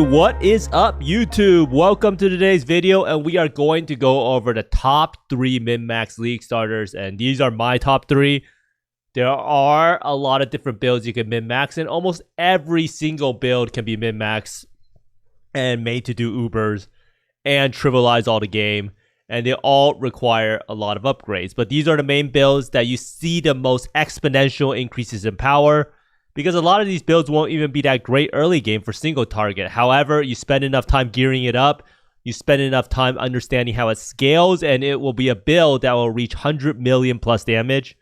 What is up, YouTube? Welcome to today's video, and we are going to go over the top 3 min-max league starters, and these are my top 3. There are a lot of different builds you can min-max, and almost every single build can be min-max and made to do Ubers and trivialize all the game, and they all require a lot of upgrades. But these are the main builds that you see the most exponential increases in power, because a lot of these builds won't even be that great early game for single target. However, you spend enough time gearing it up, you spend enough time understanding how it scales, and it will be a build that will reach 100 million plus damage.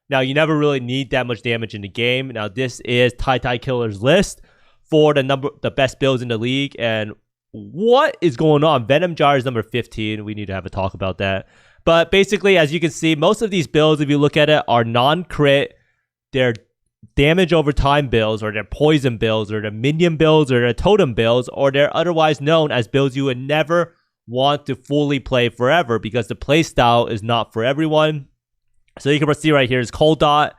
Now, you never really need that much damage in the game. Now, this is Tai Killer's list for the best builds in the league. And what is going on? Venom Jar is number 15. We need to have a talk about that. But basically, as you can see, most of these builds, if you look at it, are non-crit. They're damage over time builds, or they're poison builds, or they're minion builds, or they're totem builds, or they're otherwise known as builds you would never want to fully play forever because the playstyle is not for everyone. So you can see right here is Cold Dot,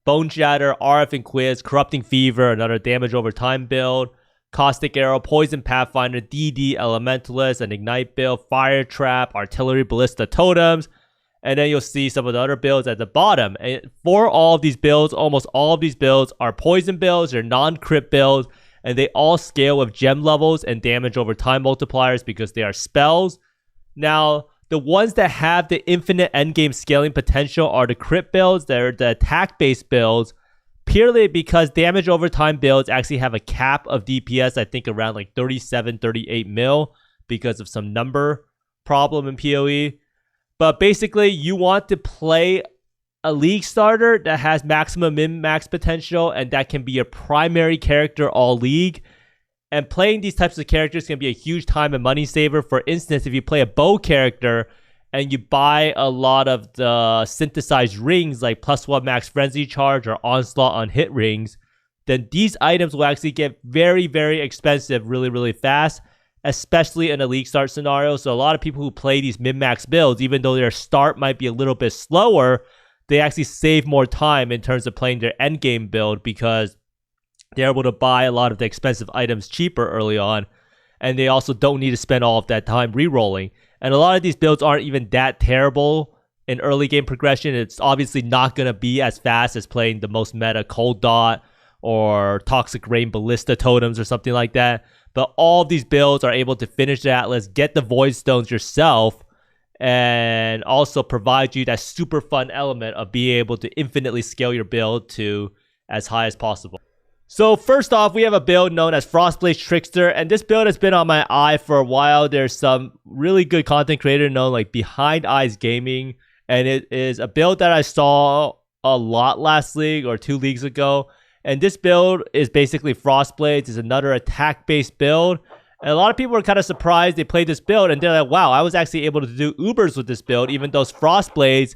Bone Shatter, RF and Quiz, Corrupting Fever, another damage over time build, Caustic Arrow, Poison Pathfinder, DD Elementalist, an Ignite build, Fire Trap, Artillery Ballista Totems, and then you'll see some of the other builds at the bottom. And for all of these builds, almost all of these builds are poison builds, they're non-crit builds, and they all scale with gem levels and damage over time multipliers because they are spells. Now, the ones that have the infinite endgame scaling potential are the crit builds. They're the attack-based builds, purely because damage over time builds actually have a cap of DPS, I think around like 37, 38 mil because of some number problem in PoE. But basically, you want to play a league starter that has maximum min-max potential and that can be your primary character all league. And playing these types of characters can be a huge time and money saver. For instance, if you play a bow character and you buy a lot of the synthesized rings like +1 max frenzy charge or onslaught on hit rings, then these items will actually get very, very expensive really fast, especially in a league start scenario. So a lot of people who play these min-max builds, even though their start might be a little bit slower, they actually save more time in terms of playing their endgame build because they're able to buy a lot of the expensive items cheaper early on, and they also don't need to spend all of that time re-rolling. And a lot of these builds aren't even that terrible in early game progression. It's obviously not going to be as fast as playing the most meta Cold Dot or Toxic Rain Ballista Totems or something like that. But all of these builds are able to finish the Atlas, get the Void Stones yourself, and also provide you that super fun element of being able to infinitely scale your build to as high as possible. So first off, we have a build known as Frostblaze Trickster, and this build has been on my eye for a while. There's some really good content creator known like Behind Eyes Gaming, and it is a build that I saw a lot last league or 2 leagues ago. And this build is basically Frostblades. It's another attack-based build. And a lot of people are kind of surprised they played this build, and they're like, wow, I was actually able to do Ubers with this build, even though Frostblades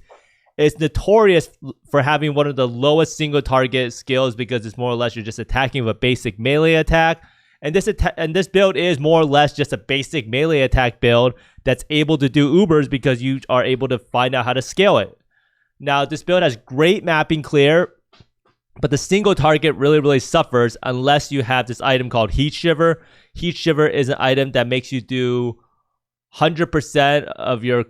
is notorious for having one of the lowest single target skills because it's more or less you're just attacking with a basic melee attack. And this build is more or less just a basic melee attack build that's able to do Ubers because you are able to find out how to scale it. Now, this build has great mapping clear, but the single target really suffers unless you have this item called Heat Shiver. Heat Shiver is an item that makes you do 100% of your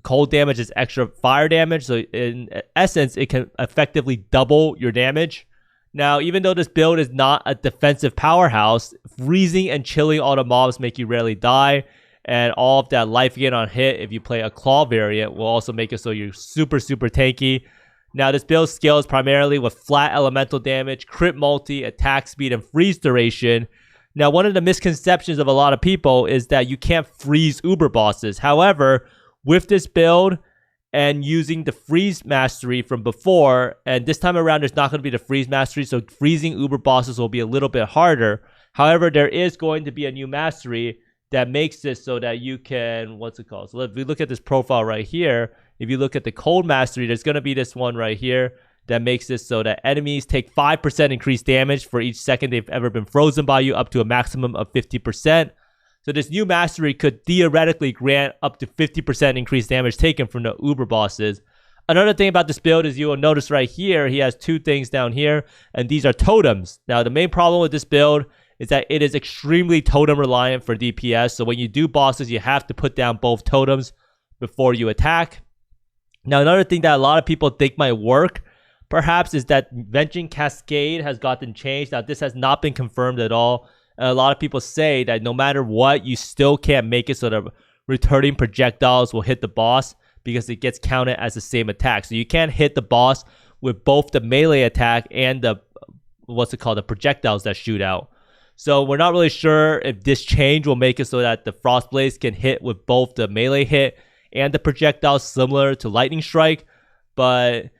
cold damage as extra fire damage. So in essence, it can effectively double your damage. Now, even though this build is not a defensive powerhouse, freezing and chilling all the mobs make you rarely die. And all of that life gain on hit, if you play a claw variant, will also make it so you're super tanky. Now, this build scales primarily with flat elemental damage, crit multi, attack speed, and freeze duration. Now, one of the misconceptions of a lot of people is that you can't freeze Uber bosses. However, with this build and using the freeze mastery from before, and this time around, there's not going to be the freeze mastery, so freezing Uber bosses will be a little bit harder. However, there is going to be a new mastery that makes this so that you can, what's it called? So if we look at this profile right here, if you look at the cold mastery, there's going to be this one right here that makes this so that enemies take 5% increased damage for each second they've ever been frozen by you, up to a maximum of 50%. So this new mastery could theoretically grant up to 50% increased damage taken from the Uber bosses. Another thing about this build is you will notice right here, he has 2 things down here, and these are totems. Now, the main problem with this build is that it is extremely totem reliant for DPS. So when you do bosses, you have to put down both totems before you attack. Now, another thing that a lot of people think might work, perhaps, is that Vengeance Cascade has gotten changed. Now, this has not been confirmed at all. A lot of people say that no matter what, you still can't make it so that returning projectiles will hit the boss because it gets counted as the same attack. So you can't hit the boss with both the melee attack and the, the projectiles that shoot out. So we're not really sure if this change will make it so that the Frost Blaze can hit with both the melee hit and the projectiles, similar to Lightning Strike. But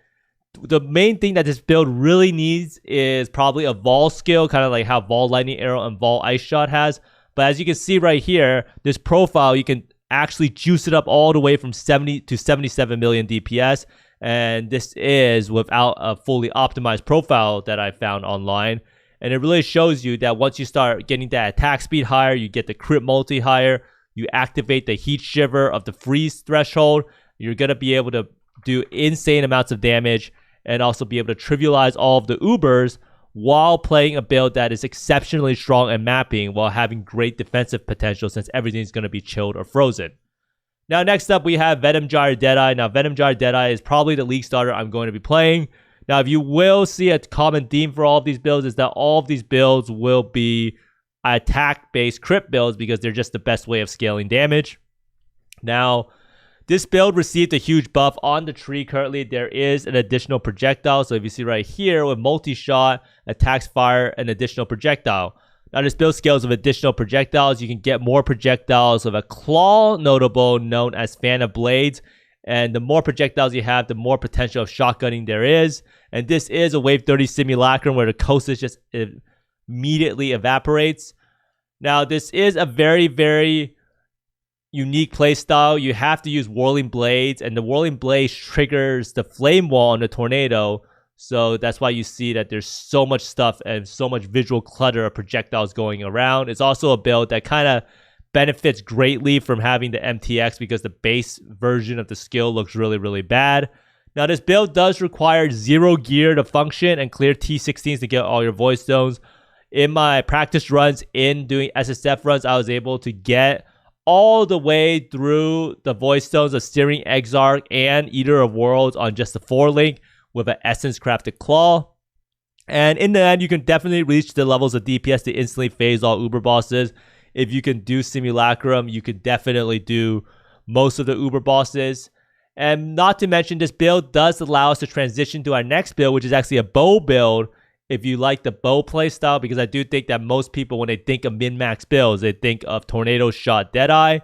the main thing that this build really needs is probably a Vol skill, kind of like how Vol Lightning Arrow and Vol Ice Shot has. But as you can see right here, this profile, you can actually juice it up all the way from 70 to 77 million DPS. And this is without a fully optimized profile that I found online. And it really shows you that once you start getting that attack speed higher, you get the crit multi higher, you activate the heat shiver of the freeze threshold, you're going to be able to do insane amounts of damage and also be able to trivialize all of the Ubers while playing a build that is exceptionally strong at mapping while having great defensive potential, since everything's going to be chilled or frozen. Now, next up, we have Venom Gyre Deadeye. Now, Venom Gyre Deadeye is probably the League starter I'm going to be playing. Now, if you will see a common theme for all of these builds, is that all of these builds will be attack-based crit builds because they're just the best way of scaling damage. Now, this build received a huge buff on the tree. Currently, there is an additional projectile. So if you see right here, with multi-shot, attacks fire an additional projectile. Now, this build scales with additional projectiles. You can get more projectiles with a claw notable known as Fan of Blades. And the more projectiles you have, the more potential of shotgunning there is. And this is a Wave 30 simulacrum where the coasters just immediately evaporates. Now, this is a very, very unique playstyle. You have to use Whirling Blades, and the Whirling Blades triggers the Flame Wall on the Tornado. So that's why you see that there's so much stuff and so much visual clutter of projectiles going around. It's also a build that kind of benefits greatly from having the MTX because the base version of the skill looks really, really bad. Now, this build does require 0 gear to function and clear T16s to get all your Void Stones. In my practice runs in doing SSF runs, I was able to get all the way through the Void Stones of Steering Exarch and Eater of Worlds on just the 4-link with an Essence Crafted Claw. And in the end, you can definitely reach the levels of DPS to instantly phase all Uber bosses. If you can do Simulacrum, you can definitely do most of the Uber bosses. And not to mention, this build does allow us to transition to our next build, which is actually a bow build, if you like the bow playstyle, because I do think that most people, when they think of min-max builds, they think of Tornado Shot Deadeye.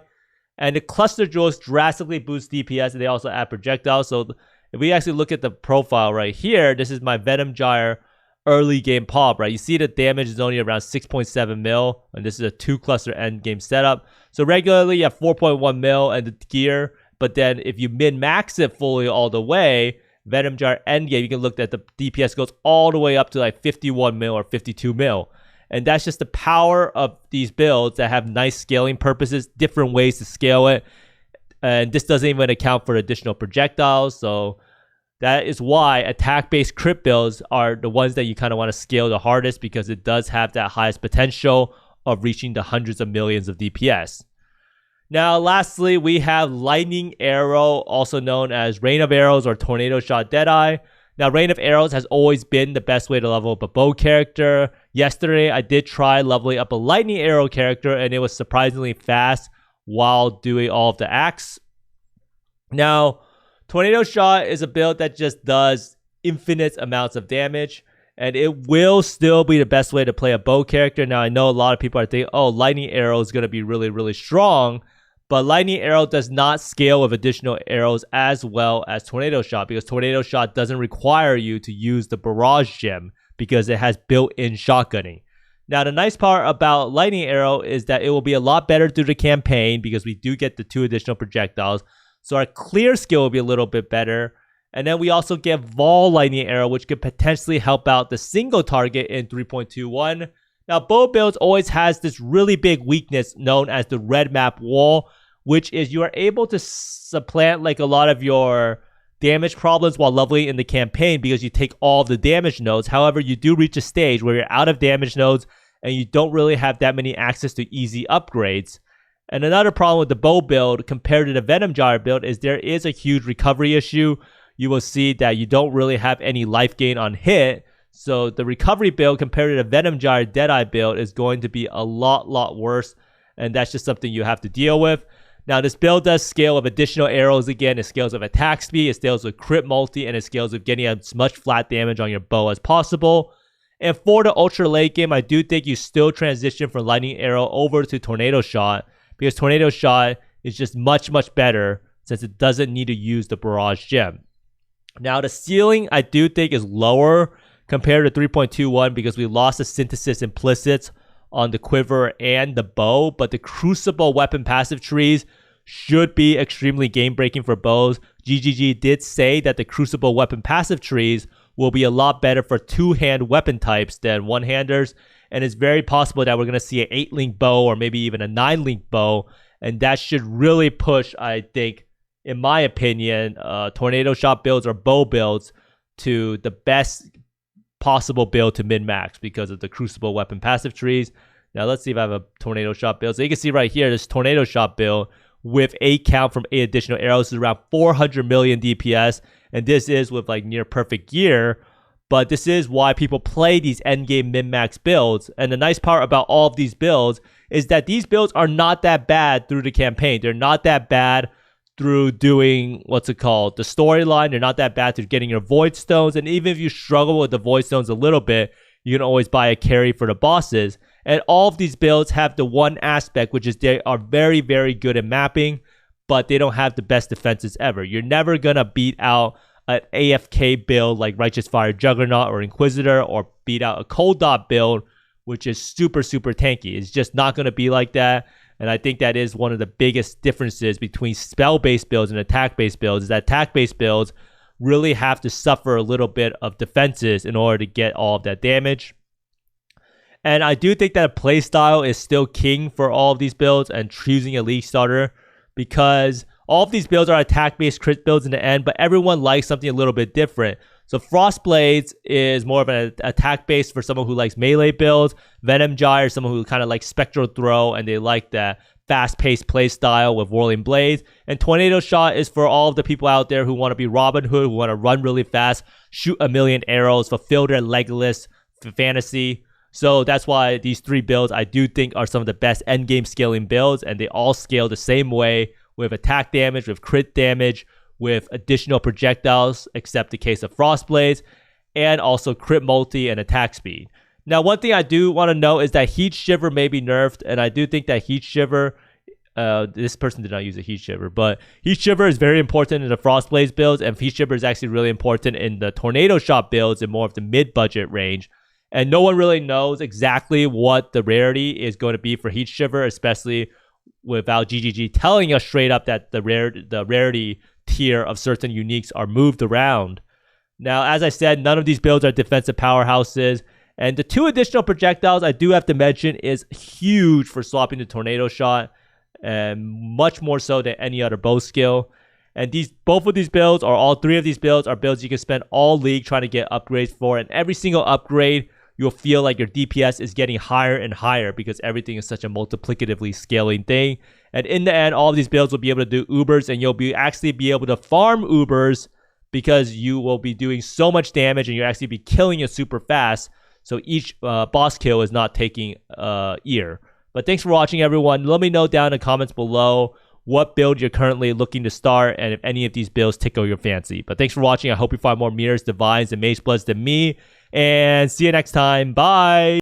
And the Cluster Jewels drastically boost DPS, and they also add projectiles. So if we actually look at the profile right here, this is my Venom Gyre early game pop, right? You see the damage is only around 6.7 mil, and this is a 2-cluster end game setup. So regularly you have 4.1 mil and the gear, but then if you min-max it fully all the way, Venom Gyre end game, you can look at the DPS goes all the way up to like 51 mil or 52 mil. And that's just the power of these builds that have nice scaling purposes, different ways to scale it. And this doesn't even account for additional projectiles. So that is why attack-based crit builds are the ones that you kind of want to scale the hardest, because it does have that highest potential of reaching the hundreds of millions of DPS. Now, lastly, we have Lightning Arrow, also known as Rain of Arrows or Tornado Shot Deadeye. Now, Rain of Arrows has always been the best way to level up a bow character. Yesterday, I did try leveling up a Lightning Arrow character, and it was surprisingly fast while doing all of the acts. Now, Tornado Shot is a build that just does infinite amounts of damage, and it will still be the best way to play a bow character. Now, I know a lot of people are thinking, oh, Lightning Arrow is going to be really, really strong, but Lightning Arrow does not scale with additional arrows as well as Tornado Shot, because Tornado Shot doesn't require you to use the Barrage Gem because it has built-in shotgunning. Now, the nice part about Lightning Arrow is that it will be a lot better through the campaign because we do get the 2 additional projectiles. So our clear skill will be a little bit better. And then we also get Vol Lightning Arrow, which could potentially help out the single target in 3.21. Now, bow builds always has this really big weakness known as the red map wall, which is you are able to supplant like a lot of your damage problems while leveling in the campaign because you take all of the damage nodes. However, you do reach a stage where you're out of damage nodes and you don't really have that many access to easy upgrades. And another problem with the bow build compared to the Venom Gyre build is there is a huge recovery issue. You will see that you don't really have any life gain on hit. So the recovery build compared to the Venom Gyre Deadeye build is going to be a lot worse. And that's just something you have to deal with. Now this build does scale with additional arrows again. It scales with attack speed, it scales with crit multi, and it scales with getting as much flat damage on your bow as possible. And for the ultra late game, I do think you still transition from Lightning Arrow over to Tornado Shot, because Tornado Shot is just much better since it doesn't need to use the Barrage Gem. Now the ceiling I do think is lower compared to 3.21 because we lost the Synthesis Implicits on the quiver and the bow, but the Crucible weapon passive trees should be extremely game breaking for bows. GGG did say that the Crucible weapon passive trees will be a lot better for two-hand weapon types than one-handers, and it's very possible that we're going to see an 8-link bow or maybe even a 9-link bow, and that should really push, I think, in my opinion, Tornado Shot builds or bow builds to the best possible build to min-max because of the Crucible weapon passive trees. Now let's see if I have a Tornado Shot build. So you can see right here, this Tornado Shot build with 8 count from 8 additional arrows is around 400 million DPS, and this is with like near perfect gear. But this is why people play these endgame min-max builds. And the nice part about all of these builds is that these builds are not that bad through the campaign. They're not that bad through doing, what's it called, the storyline. They're not that bad through getting your Void Stones. And even if you struggle with the Void Stones a little bit, you can always buy a carry for the bosses. And all of these builds have the one aspect, which is they are very good at mapping, but they don't have the best defenses ever. You're never going to beat out an AFK build like Righteous Fire Juggernaut or Inquisitor, or beat out a Cold Dot build, which is super tanky. It's just not going to be like that. And I think that is one of the biggest differences between spell-based builds and attack-based builds, is that attack-based builds really have to suffer a little bit of defenses in order to get all of that damage. And I do think that playstyle is still king for all of these builds and choosing a League starter, because all of these builds are attack-based crit builds in the end, but everyone likes something a little bit different. So Frostblades is more of an attack-based for someone who likes melee builds. Venom Gyre is someone who kind of likes Spectral Throw, and they like that fast-paced play style with Whirling Blades. And Tornado Shot is for all of the people out there who want to be Robin Hood, who want to run really fast, shoot a million arrows, fulfill their Legolas fantasy. So that's why these 3 builds I do think are some of the best endgame scaling builds, and they all scale the same way, with attack damage, with crit damage, with additional projectiles, except the case of Frostblades, and also crit multi and attack speed. Now, one thing I do want to note is that Heat Shiver may be nerfed, and I do think that Heat Shiver, this person did not use a Heat Shiver, but Heat Shiver is very important in the Frostblades builds, and Heat Shiver is actually really important in the Tornado Shot builds in more of the mid-budget range. And no one really knows exactly what the rarity is going to be for Heat Shiver, especially without GGG telling us straight up that the rarity tier of certain uniques are moved around. Now, as I said, none of these builds are defensive powerhouses, and the 2 additional projectiles I do have to mention is huge for swapping the Tornado Shot, and much more so than any other bow skill. And both of these builds, or all 3 of these builds, are builds you can spend all League trying to get upgrades for, and every single upgrade you'll feel like your DPS is getting higher and higher because everything is such a multiplicatively scaling thing. And in the end, all of these builds will be able to do Ubers, and you'll actually be able to farm Ubers because you will be doing so much damage and you'll actually be killing it super fast. So each boss kill is not taking ear. But thanks for watching, everyone. Let me know down in the comments below what build you're currently looking to start, and if any of these builds tickle your fancy. But thanks for watching. I hope you find more Mirrors, Divines, and Mage Bloods than me. And see you next time. Bye.